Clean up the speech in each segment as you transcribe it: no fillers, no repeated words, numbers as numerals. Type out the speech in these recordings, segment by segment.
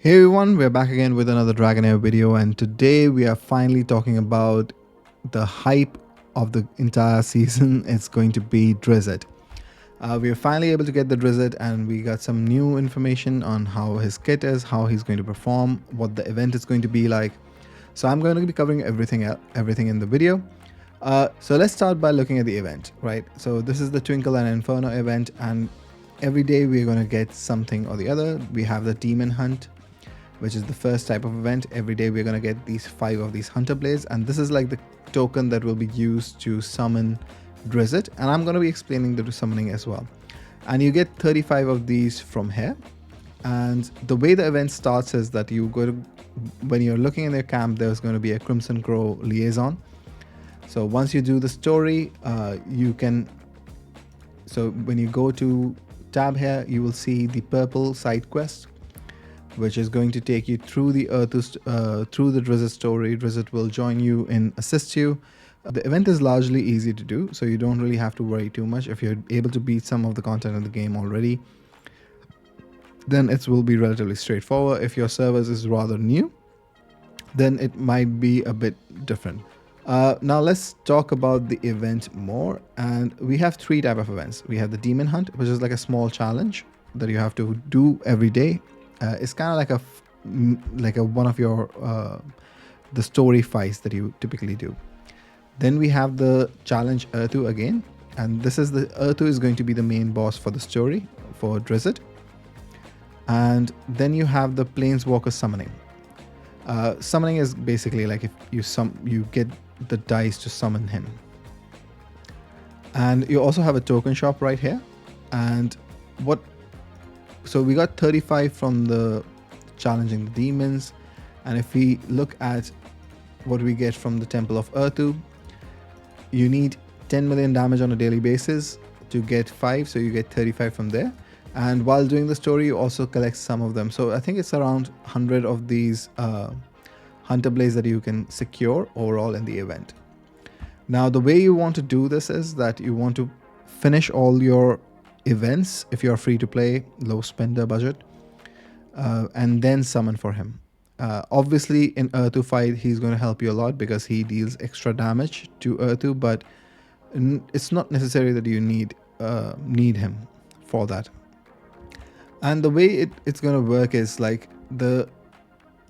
Hey everyone, we're back again with another Dragonheir video, and today we are finally talking about the hype of the entire season. It's going to be Drizzt. We are finally able to get the Drizzt, and we got some new information on how his kit is, how he's going to perform, what the event is going to be like. So I'm going to be covering everything in the video. So let's start by looking at the event, right? So this is the Twinkle and Inferno event, and every day we're going to get something or the other. We have the Demon Hunt, which is the first type of event. Every day we're going to get these 5 of these Hunter Blades, and this is like the token that will be used to summon Drizzt, and I'm going to be explaining the summoning as well. And you get 35 of these from here. And the way the event starts is that you go to, when you're looking in their camp, there's going to be a Crimson Crow liaison. So once you do the story, so when you go to tab here, you will see the purple side quest, which is going to take you through the through the Drizzt story. Drizzt will join you and assist you. The event is largely easy to do, so you don't really have to worry too much. If you're able to beat some of the content in the game already, then it will be relatively straightforward. If your service is rather new, then it might be a bit different. Now let's talk about the event more, and we have 3 type of events. We have the Demon Hunt, which is like a small challenge that you have to do every day. It's kind of like a one of your the story fights that you typically do. Then we have the challenge Ertu again, and this is the Ertu is going to be the main boss for the story for Drizzt. And then you have the Planeswalker summoning. Summoning is basically like if you get the dice to summon him. And you also have a token shop right here. And so we got 35 from the challenging the demons, and if we look at what we get from the Temple of Ertu, you need 10 million damage on a daily basis to get 5, so you get 35 from there. And while doing the story, you also collect some of them. So I think it's around 100 of these Hunter Blades that you can secure overall in the event. Now the way you want to do this is that you want to finish all your events if you're free to play, low spender budget, and then summon for him. Obviously in Ertu fight he's going to help you a lot because he deals extra damage to Ertu, but it's not necessary that you need him for that. And the way it's going to work is like the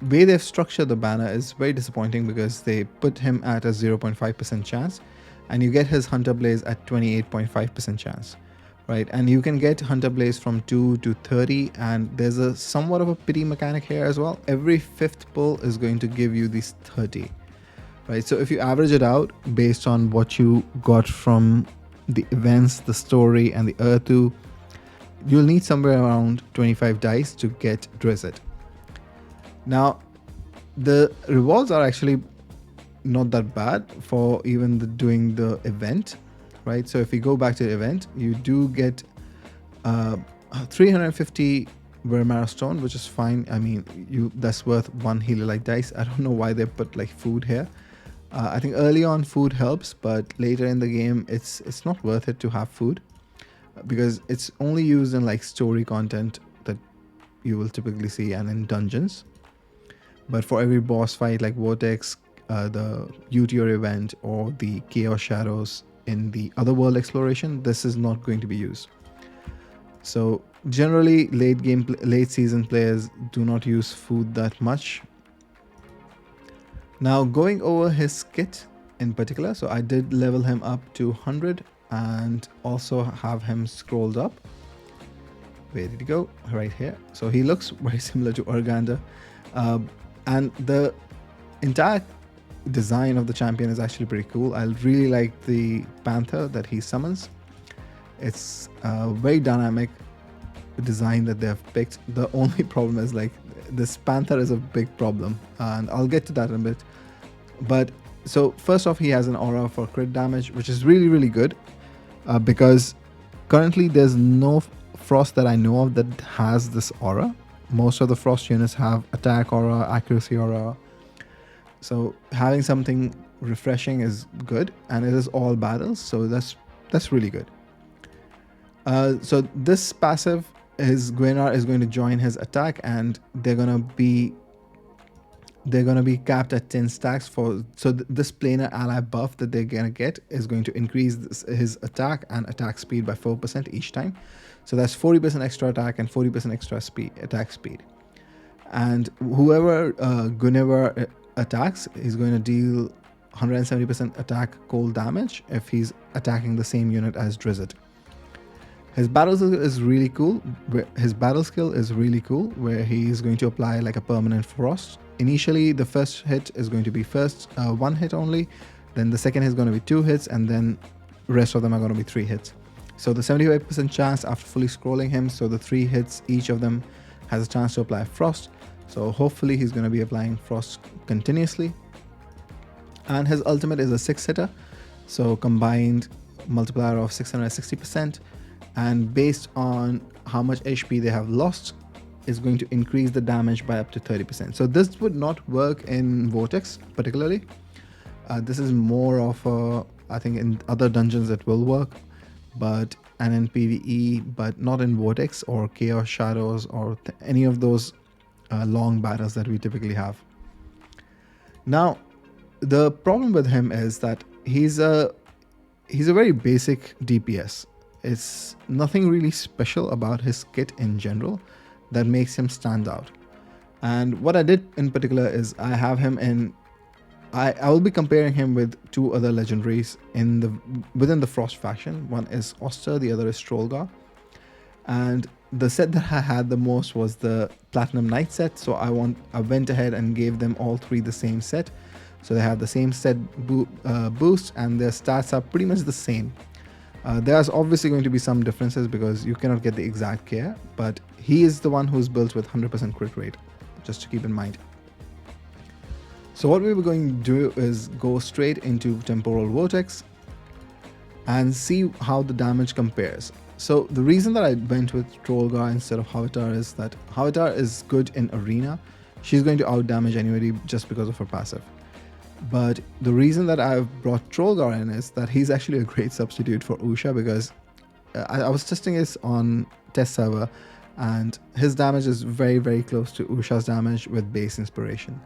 way they've structured the banner is very disappointing because they put him at a 0.5% chance, and you get his Hunter Blaze at 28.5% chance. Right, and you can get Hunter Blaze from 2 to 30, and there's a somewhat of a pity mechanic here as well. Every 5th pull is going to give you these 30, right? So if you average it out based on what you got from the events, the story, and the Ertu, you'll need somewhere around 25 dice to get Drizzt. Now, the rewards are actually not that bad for even doing the event. Right, so if we go back to the event, you do get 350 Vermara Stone, which is fine. I mean, that's worth 1 Healer Light dice. I don't know why they put like food here. I think early on food helps, but later in the game, it's not worth it to have food because it's only used in like story content that you will typically see and in dungeons. But for every boss fight like Vortex, the Uteor event, or the Chaos Shadows in the Otherworld exploration, this is not going to be used. So generally late season players do not use food that much. Now going over his kit in particular, so I did level him up to 100 and also have him scrolled up. Where did he go? Right here. So he looks very similar to Urgander, and the entire design of the champion is actually pretty cool. I really like the panther that he summons. It's a very dynamic design that they have picked. The only problem is like this panther is a big problem, and I'll get to that in a bit. But so first off, he has an aura for crit damage, which is really good, because currently there's no frost that I know of that has this aura. Most of the frost units have attack aura, accuracy aura. So having something refreshing is good, and it is all battles, so that's really good. So this passive his Guinar is going to join his attack, and they're gonna be capped at 10 stacks for, so this planar ally buff that they're gonna get is going to increase his attack and attack speed by 4% each time. So that's 40% extra attack and 40% extra attack speed. And whoever Guinevere attacks is going to deal 170% attack cold damage if he's attacking the same unit as Drizzt. His battle skill is really cool. Where he's going to apply like a permanent frost. Initially, the first hit is going to be one hit only. Then the second hit is going to be 2 hits, and then the rest of them are going to be 3 hits. So the 75% chance after fully scrolling him, so the 3 hits, each of them has a chance to apply frost. So hopefully he's going to be applying frost continuously. And his ultimate is a 6-hitter, so combined multiplier of 660%. And based on how much HP they have lost, is going to increase the damage by up to 30%. So this would not work in Vortex particularly. This is more of a, I think in other dungeons it will work, and in PvE, but not in Vortex or Chaos Shadows or any of those long battles that we typically have. Now, the problem with him is that he's a very basic DPS. It's nothing really special about his kit in general that makes him stand out. And what I did in particular is I have him in, I will be comparing him with 2 other legendaries within the Frost faction. One is Oster, the other is Trollgar. And the set that I had the most was the Platinum Knight set, so I went ahead and gave them all 3 the same set. So they have the same set boost, and their stats are pretty much the same. There's obviously going to be some differences because you cannot get the exact care, but he is the one who's built with 100% crit rate, just to keep in mind. So what we were going to do is go straight into Temporal Vortex and see how the damage compares. So the reason that I went with Trollgar instead of Havitar is that Havitar is good in Arena. She's going to outdamage anybody just because of her passive. But the reason that I've brought Trollgar in is that he's actually a great substitute for Usha, because I was testing this on test server, and his damage is very, very close to Usha's damage with base inspiration.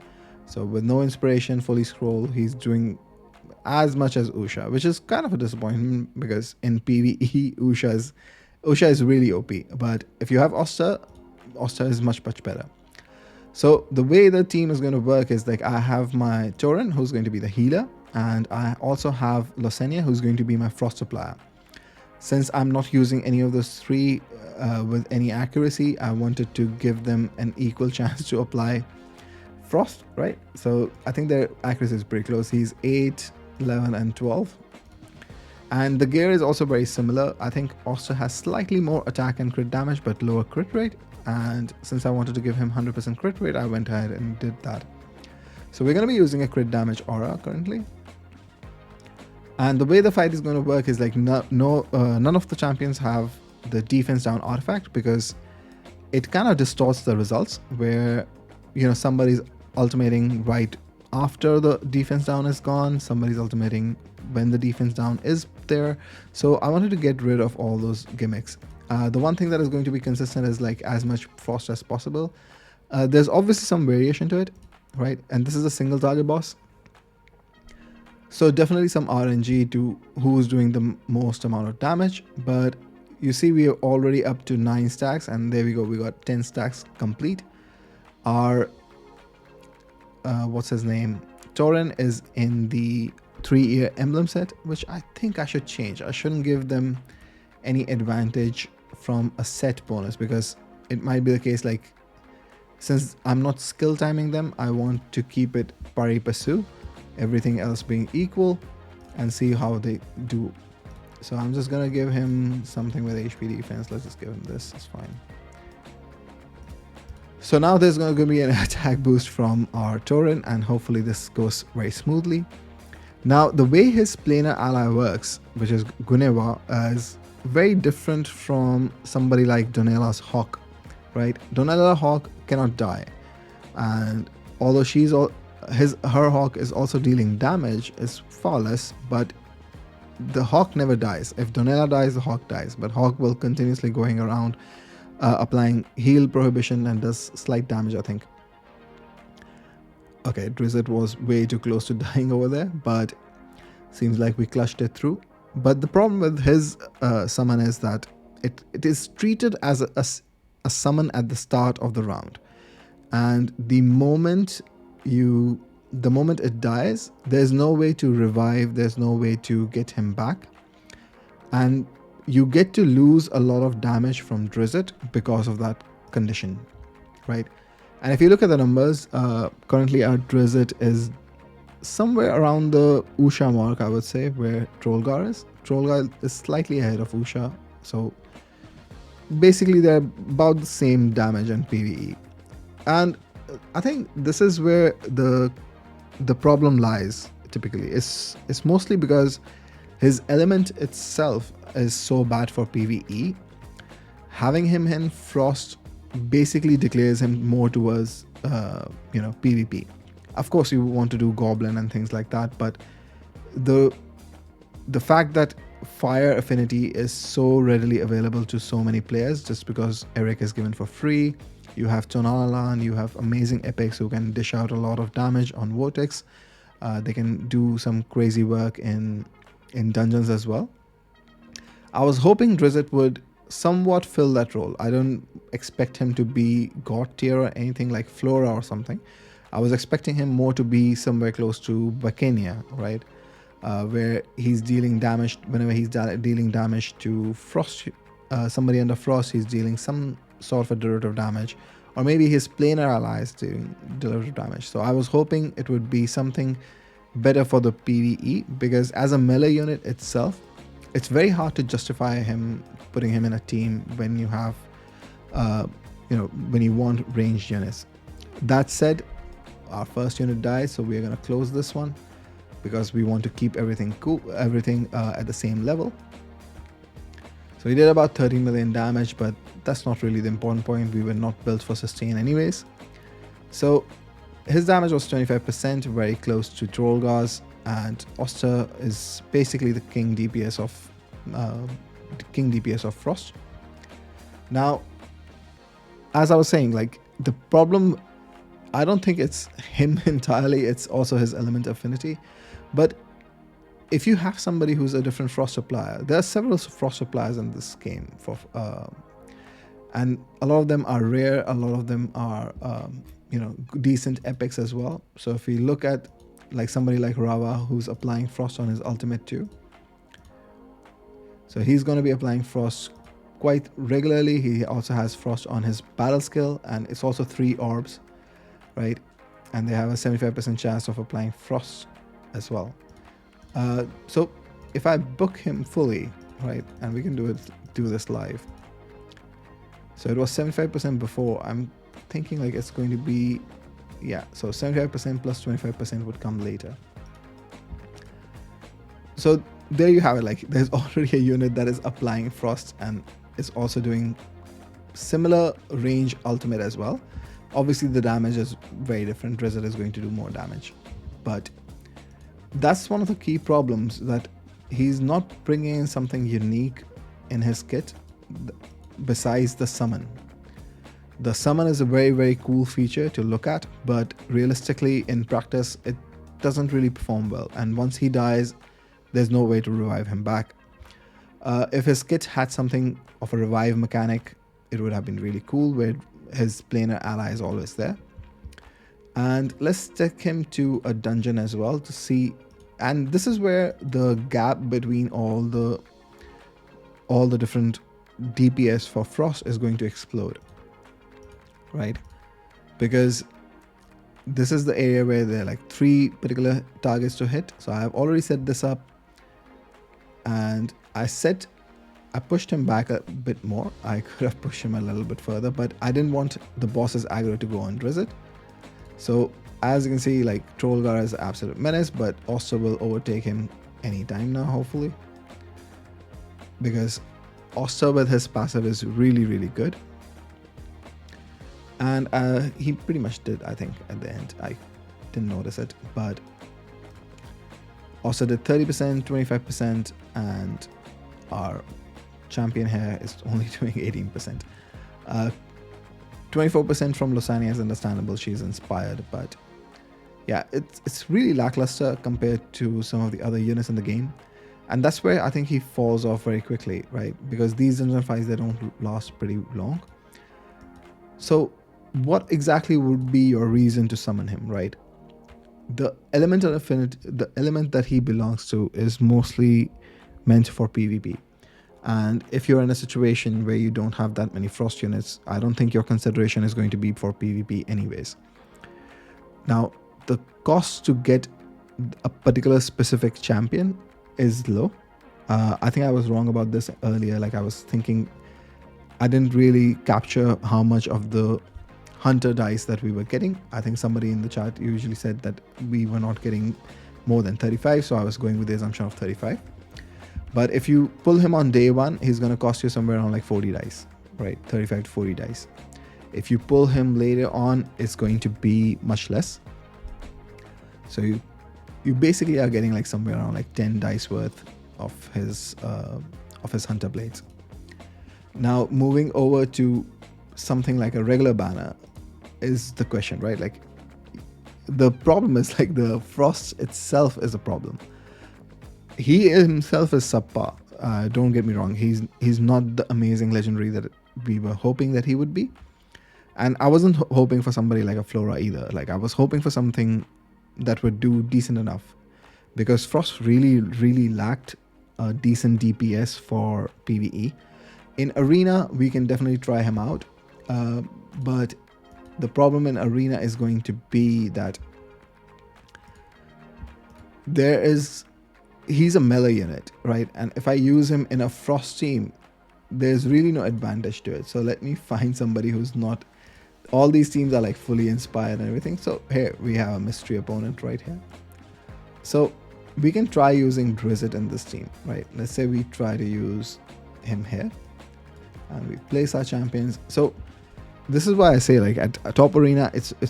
So with no inspiration, fully scroll, he's doing as much as Usha, which is kind of a disappointment because in PvE, Usha is really OP. But if you have Oster, Oster is much, much better. So the way the team is going to work is like I have my Tauren, who's going to be the healer, and I also have Losenia, who's going to be my frost supplier. Since I'm not using any of those 3 with any accuracy, I wanted to give them an equal chance to apply frost, right? So I think their accuracy is pretty close. He's 8, 11, and 12. And the gear is also very similar. I think Oster has slightly more attack and crit damage, but lower crit rate. And since I wanted to give him 100% crit rate, I went ahead and did that. So we're going to be using a crit damage aura currently. And the way the fight is going to work is like none of the champions have the defense down artifact, because it kind of distorts the results where, you know, somebody's ultimating right after the defense down is gone, somebody's ultimating when the defense down is there. So I wanted to get rid of all those gimmicks. The one thing that is going to be consistent is like as much frost as possible. There's obviously some variation to it, right? And this is a single target boss. So definitely some RNG to who's doing the most amount of damage. But you see we are already up to 9 stacks, and there we go. We got 10 stacks complete. Our, what's his name? Tauren is in the 3-year emblem set, which I think I should change. I shouldn't give them any advantage from a set bonus, because it might be the case like, since I'm not skill timing them, I want to keep it pari passu, everything else being equal, and see how they do. So I'm just gonna give him something with HP defense. Let's just give him this, it's fine. So now there's going to be an attack boost from our Tauren, and hopefully this goes very smoothly. Now the way his planar ally works, which is Guinevere, is very different from somebody like Donela's Hawk, right? Donella Hawk cannot die, and although her Hawk is also dealing damage, is far less, but the Hawk never dies. If Donella dies, the Hawk dies, but Hawk will continuously going around applying heal prohibition and does slight damage, I think. Okay, Drizzt was way too close to dying over there, but seems like we clutched it through. But the problem with his summon is that it is treated as a summon at the start of the round, and the moment it dies, there's no way to revive, there's no way to get him back, and you get to lose a lot of damage from Drizzt because of that condition, right? And if you look at the numbers, currently our Drizzt is somewhere around the Usha mark, I would say, where Trollgar is. Trollgar is slightly ahead of Usha, so basically they're about the same damage and PvE. And I think this is where the problem lies typically. It's mostly because his element itself is so bad for PvE. Having him in Frost basically declares him more towards PvP. Of course you want to do Goblin and things like that, but the fact that fire affinity is so readily available to so many players just because Eric is given for free. You have Tonala, you have amazing epics who can dish out a lot of damage on Vortex. They can do some crazy work in dungeons as well. I was hoping Drizzt would somewhat fill that role. I don't expect him to be God tier or anything like Flora or something. I was expecting him more to be somewhere close to Bacania, right? Where he's dealing damage, whenever he's dealing damage to Frost, somebody under Frost, he's dealing some sort of a derivative damage, or maybe his planar allies doing derivative damage. So I was hoping it would be something better for the PvE, because as a melee unit itself, it's very hard to justify putting him in a team when you have, when you want ranged units. That said, our first unit dies, so we're going to close this one because we want to keep everything at the same level. So we did about 13 million damage, but that's not really the important point. We were not built for sustain anyways. So his damage was 25%, very close to Trollgar's, and Oster is basically the king DPS of Frost. Now, as I was saying, like, the problem, I don't think it's him entirely, it's also his element affinity. But if you have somebody who's a different Frost supplier, there are several Frost suppliers in this game, and a lot of them are rare, a lot of them are decent epics as well. So if we look at like somebody like Rava, who's applying Frost on his ultimate too, so he's going to be applying Frost quite regularly. He also has Frost on his battle skill, and it's also 3 orbs, right? And they have a 75% chance of applying Frost as well. So if I book him fully, right, and we can do this live. So it was 75% before. I'm thinking like it's going to be, yeah, so 75% plus 25% would come later. So there you have it. Like, there's already a unit that is applying Frost and is also doing similar range ultimate as well. Obviously the damage is very different. Drizzt is going to do more damage, but that's one of the key problems, that he's not bringing in something unique in his kit besides the summon. The summon is a very, very cool feature to look at, but realistically in practice it doesn't really perform well, and once he dies there's no way to revive him back. If his kit had something of a revive mechanic, it would have been really cool, where his planar ally is always there. And let's take him to a dungeon as well to see, and this is where the gap between all the different DPS for Frost is going to explode, right? Because this is the area where there are like 3 particular targets to hit. So I have already set this up, and I pushed him back a bit more. I could have pushed him a little bit further, but I didn't want the boss's aggro to go on Drizzt. So as you can see, like, Trollgar is an absolute menace, but Oster will overtake him anytime now, hopefully, because Oster with his passive is really, really good. And he pretty much did, I think, at the end. I didn't notice it, but Oster did 30%, 25%, and our champion here is only doing 18%. Uh, 24% from Losania is understandable. She's inspired, but yeah, it's really lackluster compared to some of the other units in the game. And that's where I think he falls off very quickly, right? Because these dungeon fights, they don't last pretty long. So what exactly would be your reason to summon him, right? The elemental affinity, the element that he belongs to is mostly meant for PvP. And if you're in a situation where you don't have that many frost units, I don't think your consideration is going to be for PvP anyways. Now, the cost to get a particular specific champion is low. I think I was wrong about this earlier. Like I was thinking, I didn't really capture how much of the hunter dice that we were getting. I think somebody in the chat usually said that we were not getting more than 35, so I was going with the assumption of 35. But if you pull him on day one, he's going to cost you somewhere around like 40 dice, right? 35 to 40 dice. If you pull him later on, it's going to be much less. So you basically are getting like somewhere around like 10 dice worth of his hunter blades. Now moving over to something like a regular banner is the question, right? Like the problem is like the frost itself is a problem. He himself is subpar. Don't get me wrong. He's not the amazing legendary that we were hoping that he would be. And I wasn't hoping for somebody like a Flora either. Like I was hoping for something that would do decent enough, because Frost really lacked a decent DPS for PvE. In Arena, we can definitely try him out, but the problem in Arena is going to be that he's a melee unit, right? And if I use him in a Frost team, there's really no advantage to it. So let me find somebody who's not... All these teams are like fully inspired and everything. So here we have a mystery opponent right here. So we can try using Drizzt in this team, right? Let's say we try to use him here and we place our champions. So this is why I say, like, at a top arena, it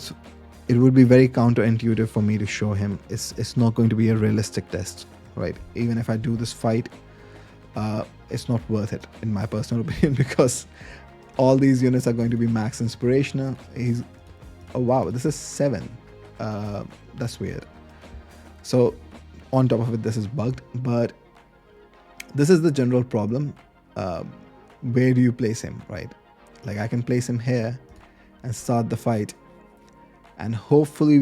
would be very counterintuitive for me to show him. It's not going to be a realistic test, right? Even if I do this fight, it's not worth it in my personal opinion, because all these units are going to be max inspirational. Oh wow, this is 7. That's weird. So on top of it, this is bugged, but this is the general problem. Where do you place him, right? Like I can place him here and start the fight, and hopefully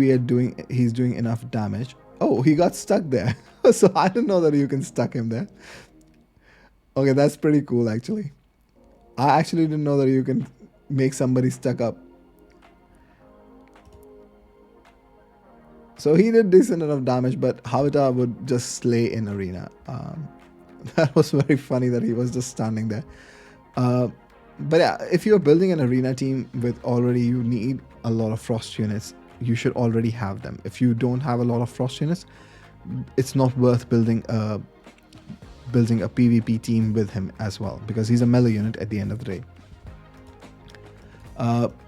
he's doing enough damage. Oh, he got stuck there. So I didn't know that you can stuck him there. Okay, that's pretty cool actually. I actually didn't know that you can make somebody stuck up. So he did decent enough damage, but Havita would just slay in Arena. That was very funny that he was just standing there. But yeah, if you're building an Arena team with already, you need a lot of Frost units. You should already have them. If you don't have a lot of Frost units, it's not worth building a PvP team with him as well, because he's a melee unit at the end of the day.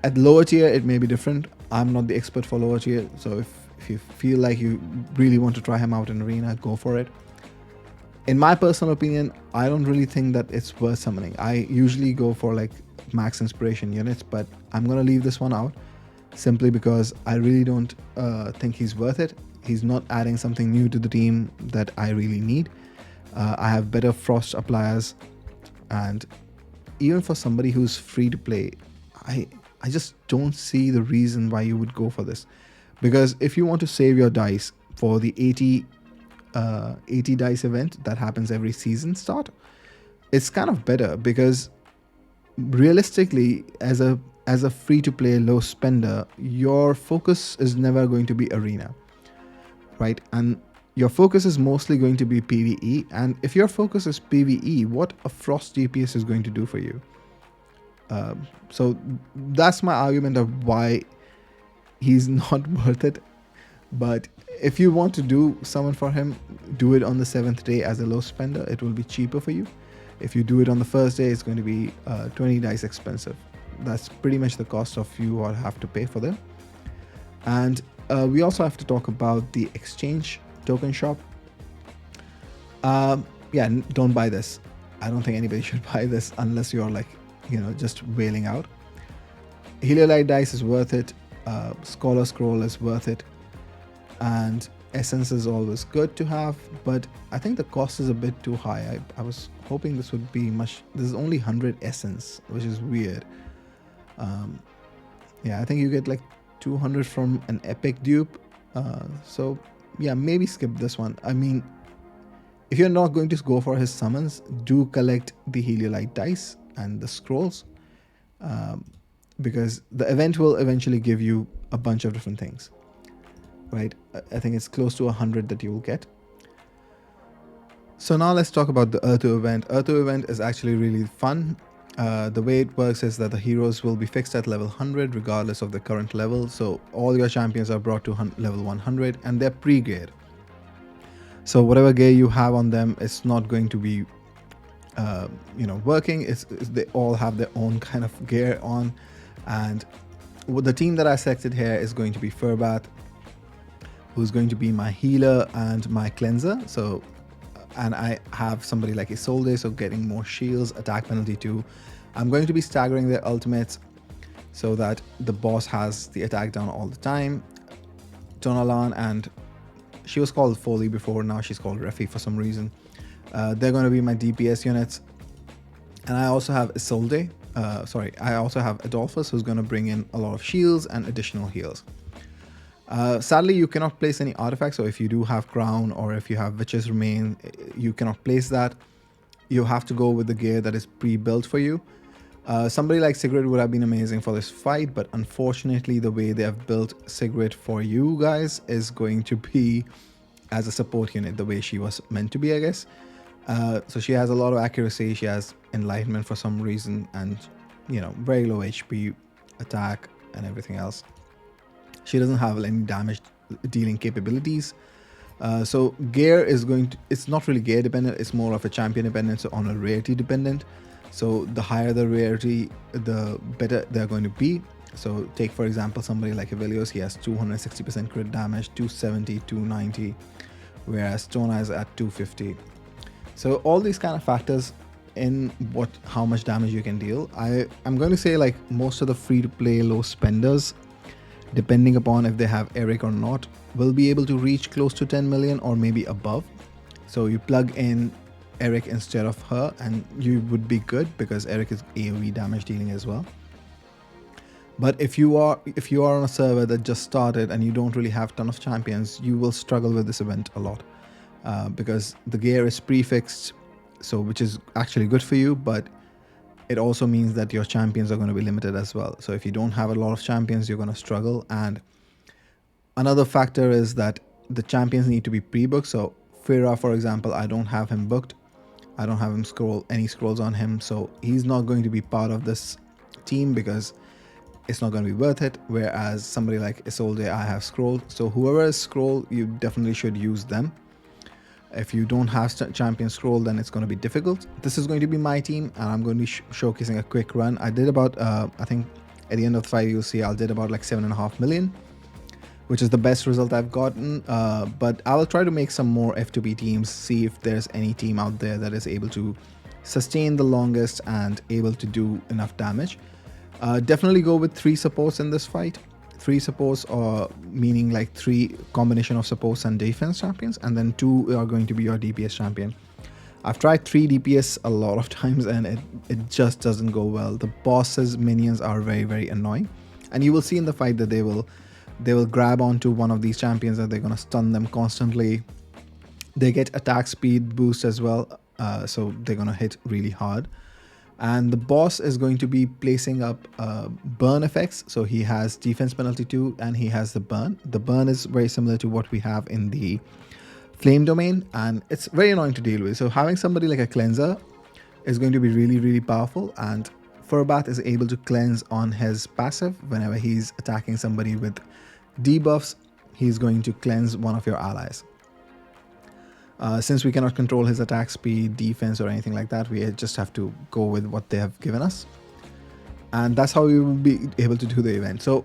At lower tier, it may be different. I'm not the expert for lower tier, so if you feel like you really want to try him out in Arena, go for it. In my personal opinion, I don't really think that it's worth summoning. I usually go for like max inspiration units, but I'm gonna leave this one out simply because I really don't think he's worth it. He's not adding something new to the team that I really need. I have better Frost appliers, and even for somebody who's free to play, I just don't see the reason why you would go for this. Because if you want to save your dice for the 80 dice event that happens every season start, it's kind of better, because realistically, as a free to play low spender, your focus is never going to be Arena, right? And your focus is mostly going to be PvE, and if your focus is PvE, what a Frost DPS is going to do for you? So that's my argument of why he's not worth it. But if you want to do summon for him, do it on the 7th day as a low spender. It will be cheaper for you. If you do it on the first day, it's going to be 20 dice expensive. That's pretty much the cost of you all have to pay for them. And we also have to talk about the exchange token shop. Yeah, don't buy this. I don't think anybody should buy this unless you're like just wailing out. Heliolite dice is worth it. Scholar Scroll is worth it. And Essence is always good to have, but I think the cost is a bit too high. I was hoping this would be much. This is only 100 Essence, which is weird. Yeah, I think you get like 200 from an epic dupe. So yeah, maybe skip this one. I mean, if you're not going to go for his summons, do collect the Heliolite dice and the scrolls, because the event will eventually give you a bunch of different things, right? I think it's close to 100 that you will get. So now let's talk about the Earth-2 event. Earth-2 event is actually really fun. The way it works is that the heroes will be fixed at level 100 regardless of the current level. So all your champions are brought to level 100 and they're pre-geared. So whatever gear you have on them, it's not going to be working. They all have their own kind of gear on. And the team that I selected here is going to be Furbath, who's going to be my healer and my cleanser. So and I have somebody like Isolde, so getting more shields, attack penalty too. I'm going to be staggering their ultimates so that the boss has the attack down all the time. Tonalan, and she was called Foley before, now she's called Refi for some reason. They're going to be my DPS units. And I also have Isolde, I also have Adolphus, who's going to bring in a lot of shields and additional heals. Sadly, you cannot place any artifacts, so if you do have Crown or if you have Witch's Remain, you cannot place that. You have to go with the gear that is pre-built for you. Somebody like Sigrid would have been amazing for this fight, but unfortunately the way they have built Sigrid for you guys is going to be as a support unit, the way she was meant to be, I guess. So she has a lot of accuracy, she has Enlightenment for some reason, and very low HP, attack and everything else. She doesn't have any damage dealing capabilities. So gear is it's not really gear dependent, it's more of a champion dependent, so on a rarity dependent. So the higher the rarity, the better they're going to be. So take for example somebody like Avelios, he has 260% crit damage, 270, 290, whereas Tona is at 250. So all these kind of factors in how much damage you can deal. I'm going to say like most of the free-to-play low spenders, depending upon if they have Eric or not, will be able to reach close to 10 million or maybe above. So you plug in Eric instead of her and you would be good, because Eric is AoE damage dealing as well. But if you are on a server that just started and you don't really have a ton of champions, you will struggle with this event a lot, because the gear is prefixed, so which is actually good for you, but it also means that your champions are going to be limited as well. So if you don't have a lot of champions, you're going to struggle. And another factor is that the champions need to be pre-booked. So Fira, for example, I don't have him booked. I don't have him any scrolls on him, so he's not going to be part of this team because it's not going to be worth it. Whereas somebody like Isolde, I have scrolled. So whoever is scroll, you definitely should use them. If you don't have champion scroll, then it's going to be difficult. This is going to be my team, and I'm going to be showcasing a quick run. I did about, I think at the end of the fight, you'll see I did about like 7.5 million, which is the best result I've gotten. But I will try to make some more F2B teams, see if there's any team out there that is able to sustain the longest and able to do enough damage. Definitely go with 3 supports in this fight. 3 supports, or meaning like 3 combination of supports and defense champions, and then 2 are going to be your DPS champion. I've tried 3 DPS a lot of times and it just doesn't go well. The boss's minions are very, very annoying, and you will see in the fight that they will grab onto one of these champions and they're going to stun them constantly. They get attack speed boost as well, so they're going to hit really hard. And the boss is going to be placing up burn effects. So he has defense penalty 2 and he has the burn. The burn is very similar to what we have in the flame domain, and it's very annoying to deal with. So having somebody like a cleanser is going to be really, really powerful, and Furbath is able to cleanse on his passive. Whenever he's attacking somebody with debuffs, he's going to cleanse one of your allies. Since we cannot control his attack speed, defense or anything like that, we just have to go with what they have given us. And that's how we will be able to do the event. So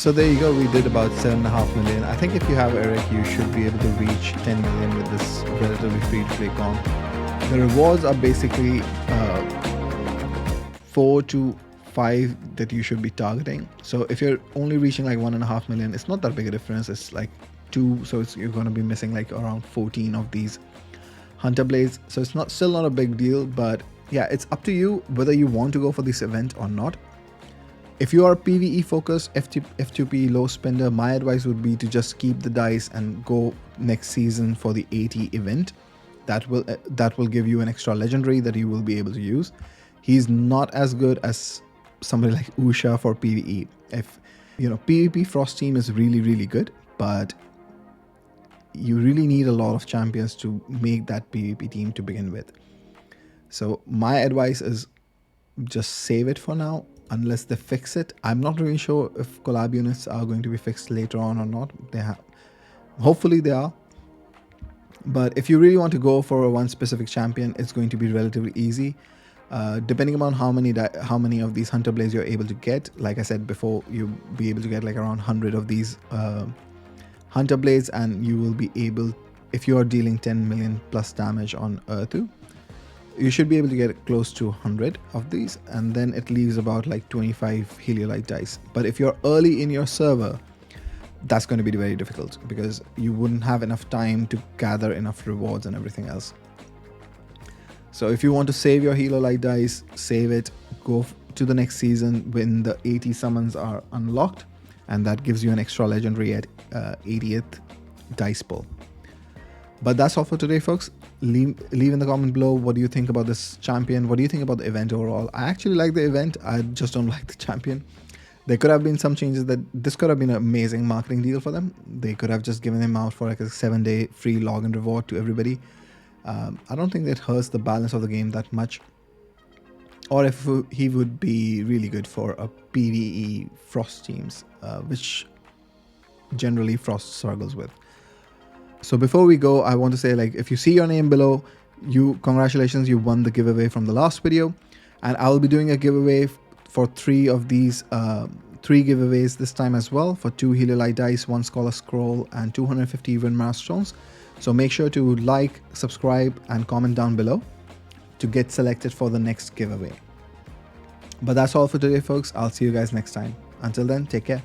So there you go, we did about 7.5 million. I think if you have Eric, you should be able to reach 10 million with this relatively free to play comp. The rewards are basically 4 to 5 that you should be targeting. So if you're only reaching like 1.5 million, it's not that big a difference. It's like 2, so you're going to be missing like around 14 of these hunter blades. So it's still not a big deal, but yeah, it's up to you whether you want to go for this event or not. If you are a PvE focused F2P low spender, my advice would be to just keep the dice and go next season for the 80 event. That will give you an extra legendary that you will be able to use. He's not as good as somebody like Usha for PvE. If you know, PvP Frost team is really good, but you really need a lot of champions to make that PvP team to begin with. So my advice is just save it for now unless they fix it. I'm not really sure if collab units are going to be fixed later on or not. Hopefully they are. But if you really want to go for one specific champion, it's going to be relatively easy. Depending upon how many of these hunter blades you're able to get. Like I said before, you'll be able to get like around 100 of these hunter blades, and you will be able, if you are dealing 10 million plus damage on Earthu, you should be able to get close to 100 of these, and then it leaves about like 25 Heliolite dice. But if you're early in your server, that's going to be very difficult because you wouldn't have enough time to gather enough rewards and everything else. So if you want to save your Heliolite dice, save it, go to the next season when the 80 summons are unlocked, and that gives you an extra legendary at 80th dice pull. But that's all for today, folks. Leave in the comment below, what do you think about this champion? What do you think about the event overall? I actually like the event. I just don't like the champion. There could have been some changes. This could have been an amazing marketing deal for them. They could have just given him out for like a 7-day free login reward to everybody. I don't think that hurts the balance of the game that much. Or if he would be really good for a PvE Frost teams, which generally Frost struggles with. So before we go, I want to say, like, if you see your name below, congratulations, you won the giveaway from the last video. And I will be doing a giveaway for 3 of these, 3 giveaways this time as well, for 2 Heliolite dice, 1 Scholar Scroll, and 250 Winmar Stones. So make sure to like, subscribe, and comment down below to get selected for the next giveaway. But that's all for today, folks. I'll see you guys next time. Until then, take care.